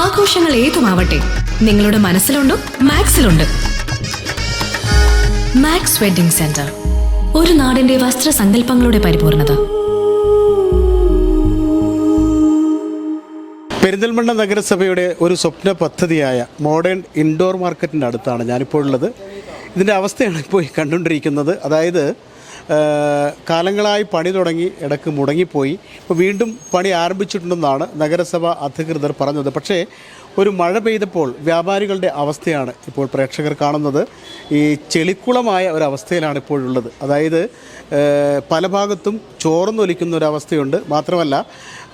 ആഘോഷങ്ങൾ ഏതുമാവട്ടെ, നിങ്ങളുടെ മനസ്സിലുണ്ടോ മാക്സിലുണ്ട്. Max wedding centre, ഒരു നാടിന്റെ വസ്ത്രസങ്കല്പങ്ങളുടെ പരിപൂർണത. പെരിന്തൽമണ്ണ നഗരസഭയുടെ ഒരു സ്വപ്ന പദ്ധതിയായ മോഡേൺ ഇൻഡോർ മാർക്കറ്റിൻ്റെ അടുത്താണ് ഞാനിപ്പോൾ ഉള്ളത്. ഇതിൻ്റെ അവസ്ഥയാണ് ഇപ്പോൾ കണ്ടുകൊണ്ടിരിക്കുന്നത്. അതായത് കാലങ്ങളായി പണി തുടങ്ങി ഇടയ്ക്ക് മുടങ്ങിപ്പോയി. ഇപ്പോൾ വീണ്ടും പണി ആരംഭിച്ചിട്ടുണ്ടെന്നാണ് നഗരസഭ അധികൃതർ പറഞ്ഞത്. പക്ഷേ ഒരു മഴ പെയ്തപ്പോൾ വ്യാപാരികളുടെ അവസ്ഥയാണ് ഇപ്പോൾ പ്രേക്ഷകർ കാണുന്നത്. ഈ ചെളിക്കുളമായ ഒരവസ്ഥയിലാണ് ഇപ്പോഴുള്ളത്. അതായത് പല ഭാഗത്തും ചോർന്നൊലിക്കുന്ന ഒരവസ്ഥയുണ്ട്. മാത്രമല്ല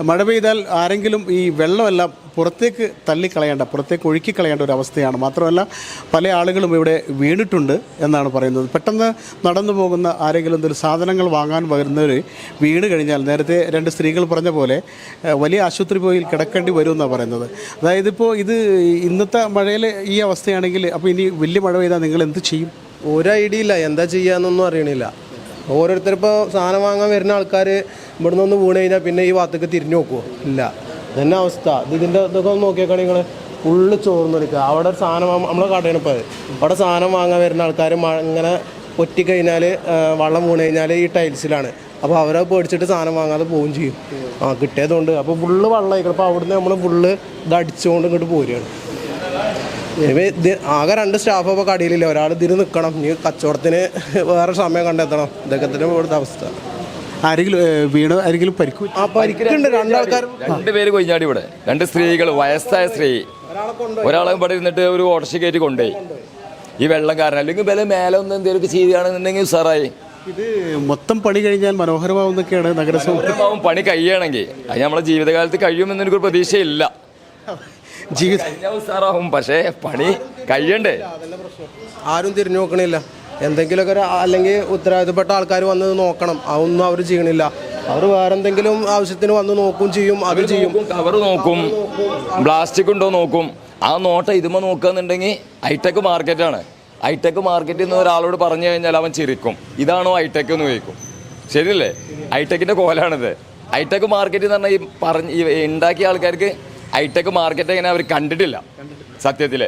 മഴ പെയ്താൽ ആരെങ്കിലും ഈ വെള്ളമെല്ലാം പുറത്തേക്ക് പുറത്തേക്ക് ഒഴുക്കിക്കളയേണ്ട ഒരു അവസ്ഥയാണ്. മാത്രമല്ല പല ആളുകളും ഇവിടെ വീണിട്ടുണ്ട് എന്നാണ് പറയുന്നത്. പെട്ടെന്ന് നടന്നു പോകുന്ന ആരെങ്കിലും എന്തെങ്കിലും സാധനങ്ങൾ വാങ്ങാൻ വരുന്നവർ വീണ് കഴിഞ്ഞാൽ നേരത്തെ രണ്ട് സ്ത്രീകൾ പറഞ്ഞ പോലെ വലിയ ആശുപത്രി പോയി കിടക്കേണ്ടി വരുമെന്നാണ് പറയുന്നത്. അതായത് ഇപ്പോൾ ഇത് ഇന്നത്തെ മഴയിൽ ഈ അവസ്ഥയാണെങ്കിൽ അപ്പോൾ ഇനി വലിയ മഴ പെയ്താൽ നിങ്ങൾ എന്ത് ചെയ്യും? ഒരു ഐഡിയ ഇല്ല, എന്താ ചെയ്യാന്നൊന്നും അറിയണില്ല. ഓരോരുത്തരിപ്പോൾ സാധനം വാങ്ങാൻ വരുന്ന ആൾക്കാർ ഇവിടെ നിന്ന് വീണ് കഴിഞ്ഞാൽ പിന്നെ ഈ ഭാഗത്തേക്ക് തിരിഞ്ഞു നോക്കുമോ? ഇല്ല, ഇതന്നെ അവസ്ഥ. ഇതൊക്കെ ഒന്ന് നോക്കിയേക്കാണ് നിങ്ങൾ, ഫുള്ള് ചോർന്നൊലിക്കുക. അവിടെ ഒരു സാധനം നമ്മളെ കടയാണ് ഇപ്പോൾ, അവിടെ സാധനം വാങ്ങാൻ വരുന്ന ആൾക്കാർ ഇങ്ങനെ ഒറ്റിക്കഴിഞ്ഞാൽ വെള്ളം വീണ് കഴിഞ്ഞാൽ ഈ ടൈൽസിലാണ്. അപ്പോൾ അവരെ പേടിച്ചിട്ട് സാധനം വാങ്ങാതെ പോവുകയും ചെയ്യും. കിട്ടിയതുകൊണ്ട് അപ്പോൾ ഫുള്ള് വെള്ളമായിരിക്കണം. അപ്പോൾ അവിടുന്ന് നമ്മൾ ഫുള്ള് ഇത് അടിച്ചുകൊണ്ട് ഇങ്ങോട്ട് പോരുകയാണ്. ആകെ 2 സ്റ്റാഫ് അപ്പോൾ കടയിലില്ല. ഒരാൾ ഇതിന് നിൽക്കണം, ഇനി കച്ചവടത്തിന് വേറെ സമയം കണ്ടെത്തണം. ഇതൊക്കെ തന്നെ ഇവിടുത്തെ അവസ്ഥ. ആരെങ്കിലും പരിക്കുണ്ട്. 2 ആൾക്കാർ, 2 പേര് കൊഞ്ഞാടി. ഇവിടെ 2 സ്ത്രീകൾ, വയസ്സായ സ്ത്രീ, ഒരാളെ ഇവിടെ ഇരുന്നിട്ട് ഒരു ഓട്ടോറിക്ഷ കയറ്റി കൊണ്ടുപോയി. ഈ വെള്ളം കാരണം. അല്ലെങ്കിൽ വില മേലെ ഒന്ന് എന്തെങ്കിലുമൊക്കെ ചെയ്യുകയാണെന്നുണ്ടെങ്കിൽ സാറായി. ഇത് മൊത്തം പണി കഴിഞ്ഞാൽ മനോഹരമാവുന്നൊക്കെയാണ് നഗരസഭ. പണി കഴിയുകയാണെങ്കിൽ അത് നമ്മളെ ജീവിതകാലത്ത് കഴിയുമെന്ന് എനിക്കൊരു പ്രതീക്ഷയില്ല. ഉസാറാവും, പക്ഷേ പണി കഴിയണ്ടേ. ആരും തിരിഞ്ഞു നോക്കണില്ല. എന്തെങ്കിലുമൊക്കെ അല്ലെങ്കിൽ ഉത്തരവാദിത്തപ്പെട്ട ആൾക്കാർ വന്ന് നോക്കണം. അതൊന്നും അവർ ചെയ്യണില്ല. അവർ വേറെ എന്തെങ്കിലും ആവശ്യത്തിന് വന്ന് നോക്കും ചെയ്യും. അത് ചെയ്യും, കവർ നോക്കും, പ്ലാസ്റ്റിക് ഉണ്ടോ നോക്കും. ആ നോട്ടം ഇതുമ്പോൾ നോക്കുകയെന്നുണ്ടെങ്കിൽ ഹൈടെക് മാർക്കറ്റാണ്. ഹൈടെക് മാർക്കറ്റിൽ നിന്ന് ഒരാളോട് പറഞ്ഞു കഴിഞ്ഞാൽ അവൻ ചിരിക്കും, ഇതാണോ ഹൈടെക് എന്ന് ചോദിക്കും. ശരിയല്ലേ? ഹൈടെക്കിൻ്റെ കോലാണിത്. ഹൈടെക് മാർക്കറ്റ് എന്ന് പറഞ്ഞാൽ ഈ ഉണ്ടാക്കിയ ആൾക്കാർക്ക് ഹൈടെക് മാർക്കറ്റ് എങ്ങനെ അവർ കണ്ടിട്ടില്ല സത്യത്തില്.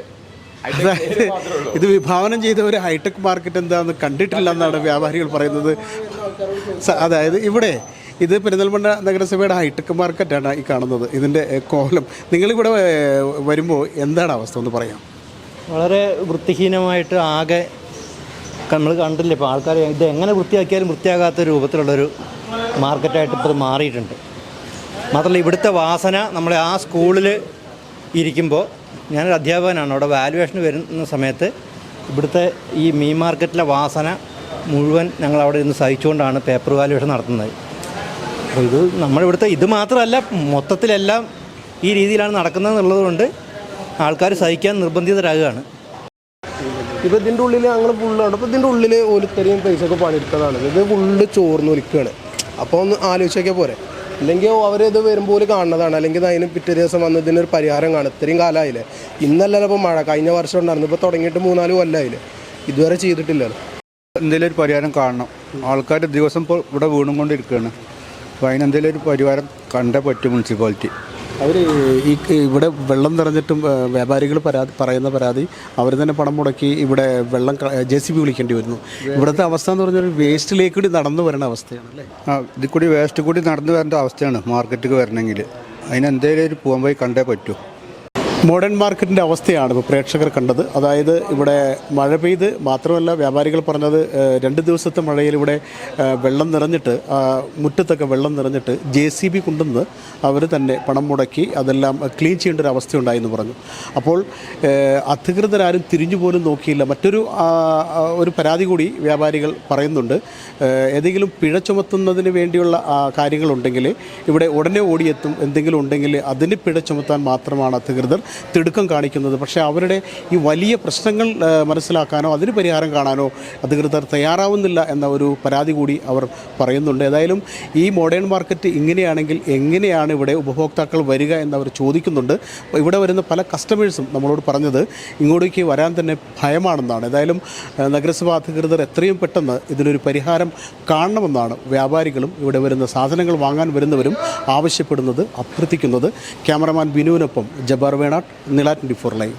ഇത് വിഭാവനം ചെയ്ത ഒരു ഹൈടെക് മാർക്കറ്റ് എന്താണെന്ന് കണ്ടിട്ടില്ല എന്നാണ് വ്യാപാരികൾ പറയുന്നത്. അതായത് ഇത് പെരിന്തൽമണ്ണ നഗരസഭയുടെ ഹൈടെക് മാർക്കറ്റാണ് ഈ കാണുന്നത്. ഇതിൻ്റെ കോലം നിങ്ങളിവിടെ വരുമ്പോൾ എന്താണ് അവസ്ഥ ഒന്ന് പറയാം? വളരെ വൃത്തിഹീനമായിട്ട് ആകെ നമ്മൾ കണ്ടില്ല. ഇപ്പോൾ ആൾക്കാർ ഇത് എങ്ങനെ വൃത്തിയാക്കിയാലും വൃത്തിയാകാത്ത രൂപത്തിലുള്ളൊരു മാർക്കറ്റായിട്ട് ഇപ്പോൾ ഇത് മാറിയിട്ടുണ്ട്. മാത്രമല്ല ഇവിടുത്തെ വാസന, നമ്മളെ ആ സ്കൂളിൽ ഇരിക്കുമ്പോൾ, ഞാനൊരു അധ്യാപകനാണ്, അവിടെ വാല്യുവേഷന് വരുന്ന സമയത്ത് ഇവിടുത്തെ ഈ മീൻ മാർക്കറ്റിലെ വാസന മുഴുവൻ ഞങ്ങൾ അവിടെ ഇരുന്ന് സഹിച്ചുകൊണ്ടാണ് പേപ്പർ വാല്യുവേഷൻ നടത്തുന്നത്. അപ്പോൾ ഇത് നമ്മളിവിടുത്തെ ഇത് മാത്രമല്ല മൊത്തത്തിലെല്ലാം ഈ രീതിയിലാണ് നടക്കുന്നത് എന്നുള്ളതുകൊണ്ട് ആൾക്കാർ സഹിക്കാൻ നിർബന്ധിതരാകുകയാണ്. ഇപ്പോൾ ഇതിൻ്റെ ഉള്ളിൽ ഞങ്ങൾ ഫുള്ളാണ്. അപ്പോൾ ഇതിൻ്റെ ഉള്ളിൽ ഓലിത്തരെയും പൈസയൊക്കെ പണിയെടുത്തതാണ്. ഇത് ഫുള്ള് ചോർന്നൊലിക്കുകയാണ്. അപ്പോൾ ഒന്ന് ആലോചിച്ച് നോക്കിയാൽ പോരെ. അല്ലെങ്കിൽ അവരിത് വരുമ്പോൾ കാണുന്നതാണ്, അല്ലെങ്കിൽ അതിന് പിറ്റേ ദിവസം വന്ന് ഇതിനൊരു പരിഹാരം കാണും. ഇത്രയും കാലമായില്ലേ, ഇന്നല്ലല്ലോ ഇപ്പോൾ മഴ, കഴിഞ്ഞ വർഷം ഉണ്ടായിരുന്നു. ഇപ്പോൾ തുടങ്ങിയിട്ട് 3-4 കൊല്ലമായില്ലേ, ഇതുവരെ ചെയ്തിട്ടില്ലല്ലോ. എന്തെങ്കിലും ഒരു പരിഹാരം കാണണം. ആൾക്കാർ ദിവസം ഇപ്പോൾ ഇവിടെ വീണുകൊണ്ടിരിക്കുകയാണ്. അപ്പോൾ അതിനെന്തെങ്കിലും ഒരു പരിഹാരം കണ്ടേ പറ്റും മുനിസിപ്പാലിറ്റി. അവർ ഇവിടെ വെള്ളം നിറഞ്ഞിട്ടും വ്യാപാരികൾ പറയുന്ന പരാതി അവർ തന്നെ പണം മുടക്കി ഇവിടെ വെള്ളം JCB വിളിക്കേണ്ടി വരുന്നു. ഇവിടുത്തെ അവസ്ഥ എന്ന് പറഞ്ഞാൽ വേസ്റ്റിലേക്ക് കൂടി നടന്നു വരുന്ന അവസ്ഥയാണ് അല്ലേ? ഇതിൽ കൂടി വേസ്റ്റ് കൂടി നടന്നു വരേണ്ട അവസ്ഥയാണ് മാർക്കറ്റിൽ വരണമെങ്കിൽ. അതിനെന്തെങ്കിലും ഒരു പോകാൻ പോയി കണ്ടേ പറ്റൂ. മോഡേൺ മാർക്കറ്റിൻ്റെ അവസ്ഥയാണ് ഇപ്പോൾ പ്രേക്ഷകർ കണ്ടത്. അതായത് ഇവിടെ മഴ പെയ്ത് മാത്രമല്ല വ്യാപാരികൾ പറഞ്ഞത് 2 ദിവസത്തെ മഴയിൽ ഇവിടെ വെള്ളം നിറഞ്ഞിട്ട് മുറ്റത്തൊക്കെ വെള്ളം നിറഞ്ഞിട്ട് JCB കൊണ്ടുവന്ന് അവർ തന്നെ പണം മുടക്കി അതെല്ലാം ക്ലീൻ ചെയ്യേണ്ട ഒരു അവസ്ഥയുണ്ടായെന്ന് പറഞ്ഞു. അപ്പോൾ അധികൃതരാരും തിരിഞ്ഞു പോലും നോക്കിയില്ല. ഒരു പരാതി കൂടി വ്യാപാരികൾ പറയുന്നുണ്ട്. ഏതെങ്കിലും പിഴ ചുമത്തുന്നതിന് വേണ്ടിയുള്ള കാര്യങ്ങളുണ്ടെങ്കിൽ ഇവിടെ ഉടനെ ഓടിയെത്തും. എന്തെങ്കിലും ഉണ്ടെങ്കിൽ അതിന് പിഴ ചുമത്താൻ മാത്രമാണ് അധികൃതർ തിടുക്കം കാണിക്കുന്നത്. പക്ഷേ അവരുടെ ഈ വലിയ പ്രശ്നങ്ങൾ മനസ്സിലാക്കാനോ അതിന് പരിഹാരം കാണാനോ അധികൃതർ തയ്യാറാവുന്നില്ല എന്ന ഒരു പരാതി കൂടി അവർ പറയുന്നുണ്ട്. ഏതായാലും ഈ മോഡേൺ മാർക്കറ്റ് ഇങ്ങനെയാണെങ്കിൽ എങ്ങനെയാണ് ഇവിടെ ഉപഭോക്താക്കൾ വരിക എന്നവർ ചോദിക്കുന്നുണ്ട്. ഇവിടെ വരുന്ന പല കസ്റ്റമേഴ്സും നമ്മളോട് പറഞ്ഞത് ഇങ്ങോട്ടേക്ക് വരാൻ തന്നെ ഭയമാണെന്നാണ്. ഏതായാലും നഗരസഭാ അധികൃതർ എത്രയും പെട്ടെന്ന് ഇതിനൊരു പരിഹാരം കാണണമെന്നാണ് വ്യാപാരികളും ഇവിടെ വരുന്ന സാധനങ്ങൾ വാങ്ങാൻ വരുന്നവരും ആവശ്യപ്പെടുന്നത്, അഭ്യർത്ഥിക്കുന്നത്. ക്യാമറമാൻ ബിനുവിനൊപ്പം ജബ്ബാർ വേണ, വയനാട്, നില 24 ലൈവ്.